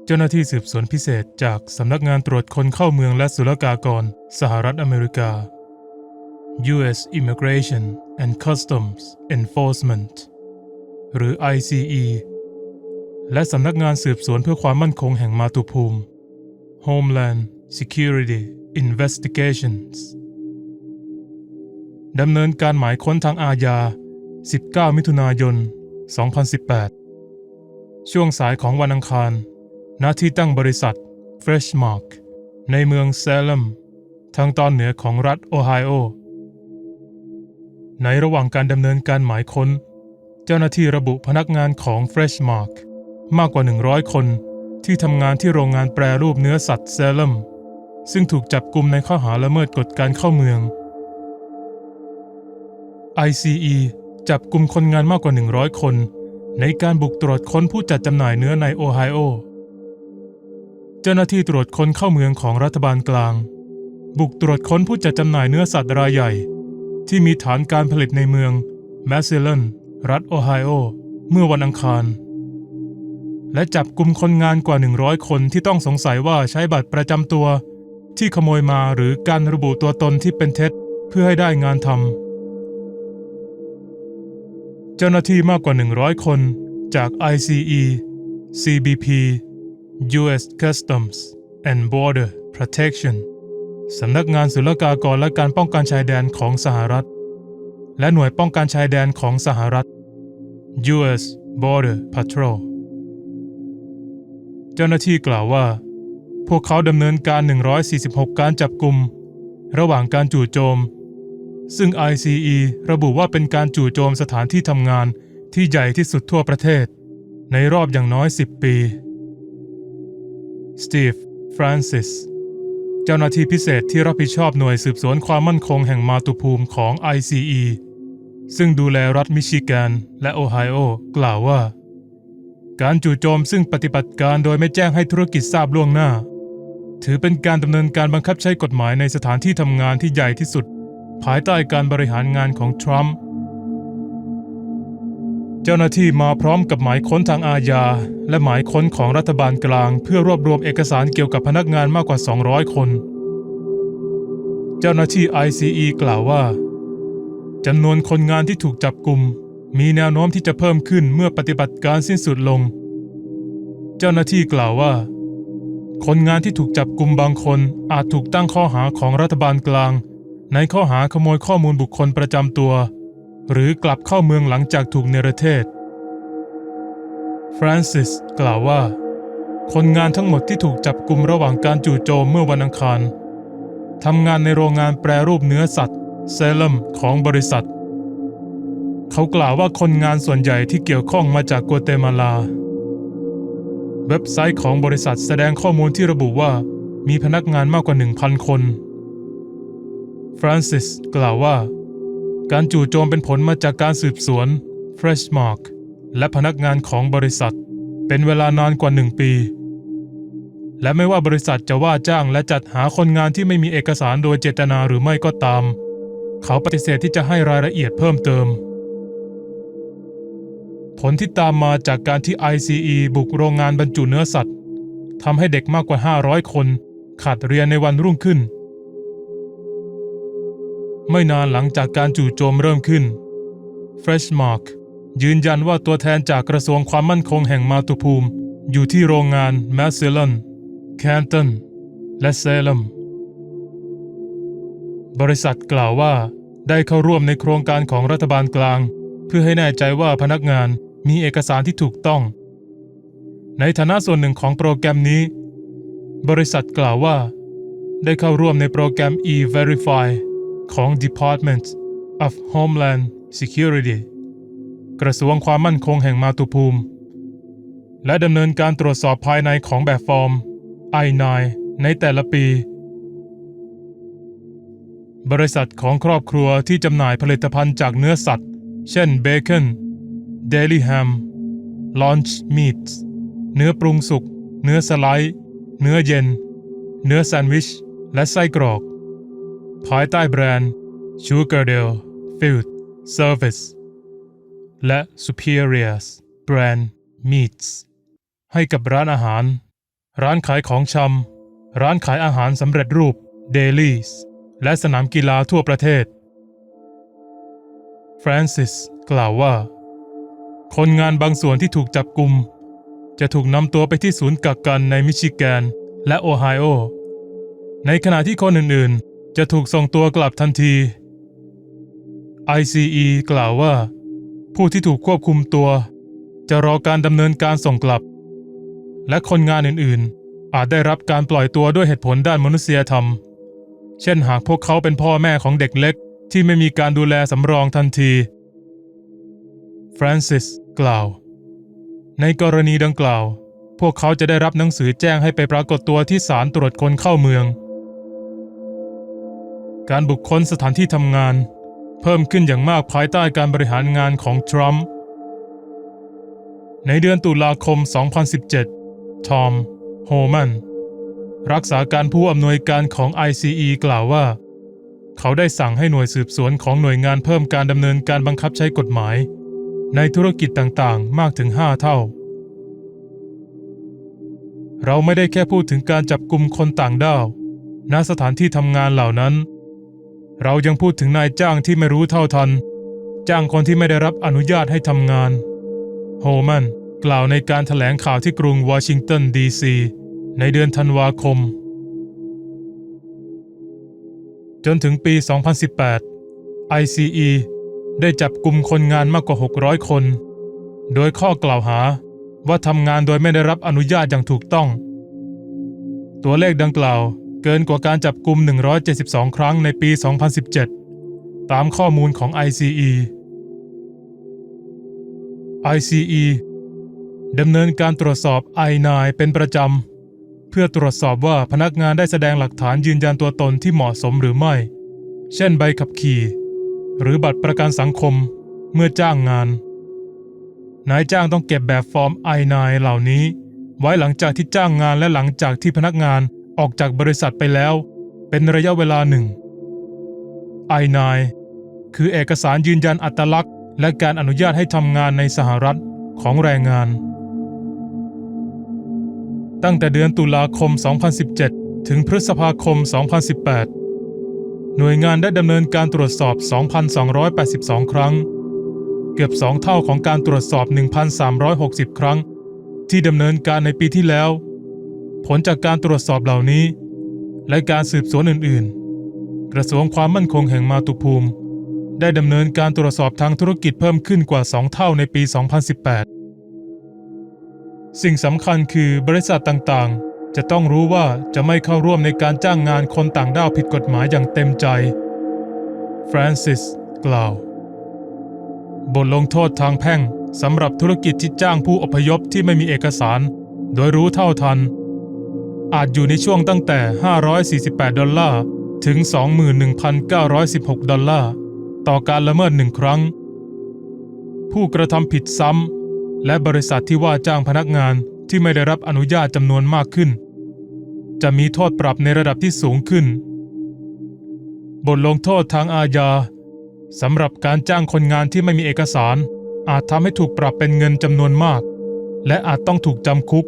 เจ้าหน้าที่สืบสวนพิเศษจากสำนักงานตรวจคนเข้าเมืองและศุลกากรสหรัฐอเมริกา U.S. Immigration and Customs Enforcement หรือ ICE และสำนักงานสืบสวนเพื่อความมั่นคงแห่งมาตุภูมิ Homeland Security Investigations ดำเนินการหมายค้นทางอาญา 19 มิถุนายน 2018 ช่วงสายของวันอังคารณที่ตั้งบริษัท Freshmark ในเมืองเซเลมทางตอนเหนือของรัฐโอไฮโอในระหว่างการดำเนินการหมายค้นเจ้าหน้าที่ระบุพนักงานของ Freshmark มากกว่า 100 คนที่ทำงานที่โรงงานแปรรูปเนื้อสัตว์เซเลมซึ่งถูกจับกุมในข้อหาละเมิดกฎการเข้าเมือง ICE จับกุมคนงานมากกว่า 100 คนในการบุกตรวจค้นผู้จัดจำหน่ายเนื้อในโอไฮโอเจ้าหน้าที่ตรวจค้นเข้าเมืองของรัฐบาลกลางบุกตรวจค้นผู้จัดจำหน่ายเนื้อสัตว์รายใหญ่ที่มีฐานการผลิตในเมืองแมสเซเลนรัฐโอไฮโอเมื่อวันอังคารและจับกุมคนงานกว่า 100 คนที่ต้องสงสัยว่าใช้บัตรประจำตัวที่ขโมยมาหรือการระบุตัวตนที่เป็นเท็จเพื่อให้ได้งานทำเจ้าหน้าที่มากกว่า 100 คนจาก ICE, CBP, U.S. Customs and Border Protection สำนักงานศุลกากรและการป้องกันชายแดนของสหรัฐและหน่วยป้องกันชายแดนของสหรัฐ U.S. Border Patrol เจ้าหน้าที่กล่าวว่าพวกเขาดำเนินการ 146 การจับกุมระหว่างการจู่โจมซึ่ง ICE ระบุว่าเป็นการจู่โจมสถานที่ทำงานที่ใหญ่ที่สุดทั่วประเทศในรอบอย่างน้อย 10 ปีสตีฟ ฟรานซิสเจ้าหน้าที่พิเศษที่รับผิดชอบหน่วยสืบสวนความมั่นคงแห่งมาตุภูมิของ ICE ซึ่งดูแลรัฐมิชิแกนและโอไฮโอกล่าวว่าการจู่โจมซึ่งปฏิบัติการโดยไม่แจ้งให้ธุรกิจทราบล่วงหน้าถือเป็นการดำเนินการบังคับใช้กฎหมายในสถานที่ทำงานที่ใหญ่ที่สุดภายใต้การบริหารงานของทรัมป์เจ้าหน้าที่มาพร้อมกับหมายค้นทางอาญาและหมายค้นของรัฐบาลกลางเพื่อรวบรวมเอกสารเกี่ยวกับพนักงานมากกว่า 200 คนเจ้าหน้าที่ ICE กล่าวว่าจำนวนคนงานที่ถูกจับกุมมีแนวโน้มที่จะเพิ่มขึ้นเมื่อปฏิบัติการสิ้นสุดลงเจ้าหน้าที่กล่าวว่าคนงานที่ถูกจับกุมบางคนอาจถูกตั้งข้อหาของรัฐบาลกลางในข้อหาขโมยข้อมูลบุคคลประจำตัวหรือกลับเข้าเมืองหลังจากถูกเนรเทศฟรานซิสกล่าวว่าคนงานทั้งหมดที่ถูกจับกุมระหว่างการจู่โจมเมื่อวันอังคารทำงานในโรงงานแปรรูปเนื้อสัตว์เซเลมของบริษัทเขากล่าวว่าคนงานส่วนใหญ่ที่เกี่ยวข้องมาจากกัวเตมาลาเว็บไซต์ของบริษัทแสดงข้อมูลที่ระบุว่ามีพนักงานมากกว่า 1,000 คนฟรานซิสกล่าวว่าการจู่โจมเป็นผลมาจากการสืบสวน Freshmark และพนักงานของบริษัทเป็นเวลานานกว่า 1 ปีและไม่ว่าบริษัทจะว่าจ้างและจัดหาคนงานที่ไม่มีเอกสารโดยเจตนาหรือไม่ก็ตามเขาปฏิเสธที่จะให้รายละเอียดเพิ่มเติมผลที่ตามมาจากการที่ ICE บุกโรงงานบรรจุเนื้อสัตว์ทำให้เด็กมากกว่า 500 คนขาดเรียนในวันรุ่งขึ้นไม่นานหลังจากการจู่โจมเริ่มขึ้น Freshmark ยืนยันว่าตัวแทนจากกระทรวงความมั่นคงแห่งมาตุภูมิอยู่ที่โรงงานแมสเซเลนแคนตันและเซเลมบริษัทกล่าวว่าได้เข้าร่วมในโครงการของรัฐบาลกลางเพื่อให้แน่ใจว่าพนักงานมีเอกสารที่ถูกต้องในฐานะส่วนหนึ่งของโปรแกรมนี้บริษัทกล่าวว่าได้เข้าร่วมในโปรแกรม E-Verify ของ Department of Homeland Security กระทรวงความมั่นคงแห่งมาตุภูมิและดำเนินการตรวจสอบภายในของแบบฟอร์ม I-9 ในแต่ละปีบริษัทของครอบครัวที่จำหน่ายผลิตภัณฑ์จากเนื้อสัตว์เช่นเบคอน Daily Ham Lunch Meats เนื้อปรุงสุกเนื้อสไลด์เนื้อเย็นเนื้อแซนด์วิชและไส้กรอกภายใต้แบรนด์ Sugardale Field Service และ Superior's Brand Meats ให้กับร้านอาหาร ร้านขายของชำร้านขายอาหารสำเร็จรูปเดลี่และสนามกีฬาทั่วประเทศฟรานซิสกล่าวว่าคนงานบางส่วนที่ถูกจับกุมจะถูกนำตัวไปที่ศูนย์กักกันในมิชิแกนและโอไฮโอในขณะที่คนอื่นๆจะถูกส่งตัวกลับทันที ICE กล่าวว่าผู้ที่ถูกควบคุมตัวจะรอการดำเนินการส่งกลับและคนงานอื่นๆอาจได้รับการปล่อยตัวด้วยเหตุผลด้านมนุษยธรรมเช่นหากพวกเขาเป็นพ่อแม่ของเด็กเล็กที่ไม่มีการดูแลสำรองทันทีฟรานซิสกล่าวในกรณีดังกล่าวพวกเขาจะได้รับหนังสือแจ้งให้ไปปรากฏตัวที่ศาลตรวจคนเข้าเมืองการบุกค้นสถานที่ทำงานเพิ่มขึ้นอย่างมากภายใต้การบริหารงานของทรัมป์ในเดือนตุลาคม 2017 ทอม โฮแมนรักษาการผู้อำนวยการของ ICE กล่าวว่าเขาได้สั่งให้หน่วยสืบสวนของหน่วยงานเพิ่มการดำเนินการบังคับใช้กฎหมายในธุรกิจต่างๆมากถึง5 เท่าเราไม่ได้แค่พูดถึงการจับกุมคนต่างด้าวณสถานที่ทำงานเหล่านั้นเรายังพูดถึงนายจ้างที่ไม่รู้เท่าทันจ้างคนที่ไม่ได้รับอนุญาตให้ทำงานโฮแมนกล่าวในการแถลงข่าวที่กรุงวอชิงตันดีซีในเดือนธันวาคมจนถึงปี 2018 ICE ได้จับกุมคนงานมากกว่า600 คนโดยข้อกล่าวหาว่าทำงานโดยไม่ได้รับอนุญาตอย่างถูกต้องตัวเลขดังกล่าวเกินกว่าการจับกุม172 ครั้งในปี 2017 ตามข้อมูลของ ICE ดำเนินการตรวจสอบ I-9 เป็นประจำเพื่อตรวจสอบว่าพนักงานได้แสดงหลักฐานยืนยันตัวตนที่เหมาะสมหรือไม่เช่นใบขับขี่หรือบัตรประกันสังคมเมื่อจ้างงานนายจ้างต้องเก็บแบบฟอร์ม I-9 เหล่านี้ไว้หลังจากที่จ้างงานและหลังจากที่พนักงานออกจากบริษัทไปแล้วเป็นระยะเวลาหนึ่ง I-9 คือเอกสารยืนยันอัตลักษณ์และการอนุญาตให้ทำงานในสหรัฐของแรงงานตั้งแต่เดือนตุลาคม 2017 ถึงพฤษภาคม 2018 หน่วยงานได้ดำเนินการตรวจสอบ 2,282 ครั้งเกือบ2 เท่าของการตรวจสอบ 1,360 ครั้งที่ดำเนินการในปีที่แล้วผลจากการตรวจสอบเหล่านี้และการสืบสวนอื่นๆกระทรวงความมั่นคงแห่งมาตุภูมิได้ดำเนินการตรวจสอบทางธุรกิจเพิ่มขึ้นกว่า2 เท่าในปี 2018 สิ่งสำคัญคือบริษัทต่างๆจะต้องรู้ว่าจะไม่เข้าร่วมในการจ้างงานคนต่างด้าวผิดกฎหมายอย่างเต็มใจฟรานซิสกล่าวบทลงโทษทางแพ่งสำหรับธุรกิจที่จ้างผู้อพยพที่ไม่มีเอกสารโดยรู้เท่าทันอาจอยู่ในช่วงตั้งแต่$548ถึง$21,916ต่อการละเมิด1 ครั้งผู้กระทำผิดซ้ำและบริษัทที่ว่าจ้างพนักงานที่ไม่ได้รับอนุญาตจำนวนมากขึ้นจะมีโทษปรับในระดับที่สูงขึ้นบทลงโทษทางอาญาสำหรับการจ้างคนงานที่ไม่มีเอกสารอาจทำให้ถูกปรับเป็นเงินจำนวนมากและอาจต้องถูกจำคุก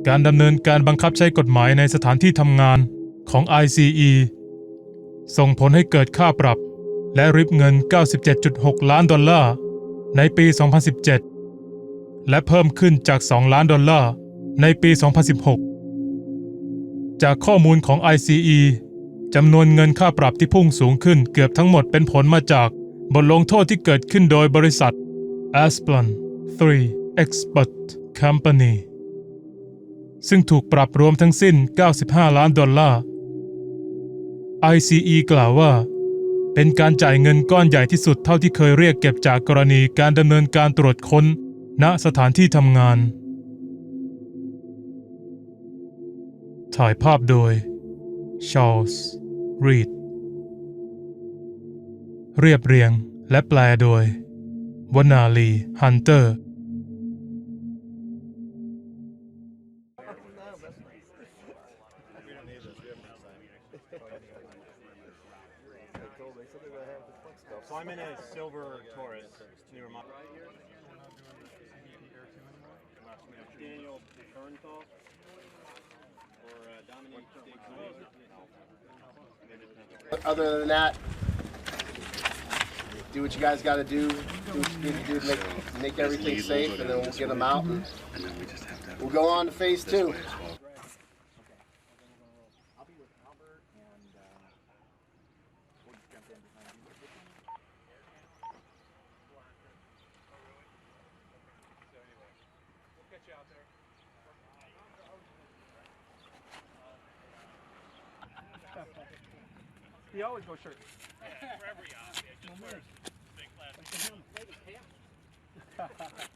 การดำเนินการบังคับใช้กฎหมายในสถานที่ทำงานของ ICE ส่งผลให้เกิดค่าปรับและริบเงิน $97.6 ล้านในปี 2017 และเพิ่มขึ้นจาก$2 ล้านในปี 2016 จากข้อมูลของ ICE จำนวนเงินค่าปรับที่พุ่งสูงขึ้นเกือบทั้งหมดเป็นผลมาจากบทลงโทษที่เกิดขึ้นโดยบริษัท Asplundh III Export Company ซึ่งถูกปรับรวมทั้งสิ้น$95 ล้านICE กล่าวว่าเป็นการจ่ายเงินก้อนใหญ่ที่สุดเท่าที่เคยเรียกเก็บจากกรณีการดำเนินการตรวจค้นณสถานที่ทำงานถ่ายภาพโดย Charles Reed เรียบเรียงและแปลโดยวนาลี ฮันเตอร์So I'm in a silver Taurus. Near my... Daniel Bernthal or Dominic Other than that, do what you guys got to do. Do what you need to do to make everything safe, and then we'll get them out, and we'll go on to phase 2. I'll be with Albert and we'll just jump in behind you. We'll get you out there. He always goes shirt. Wherever you are, just big class.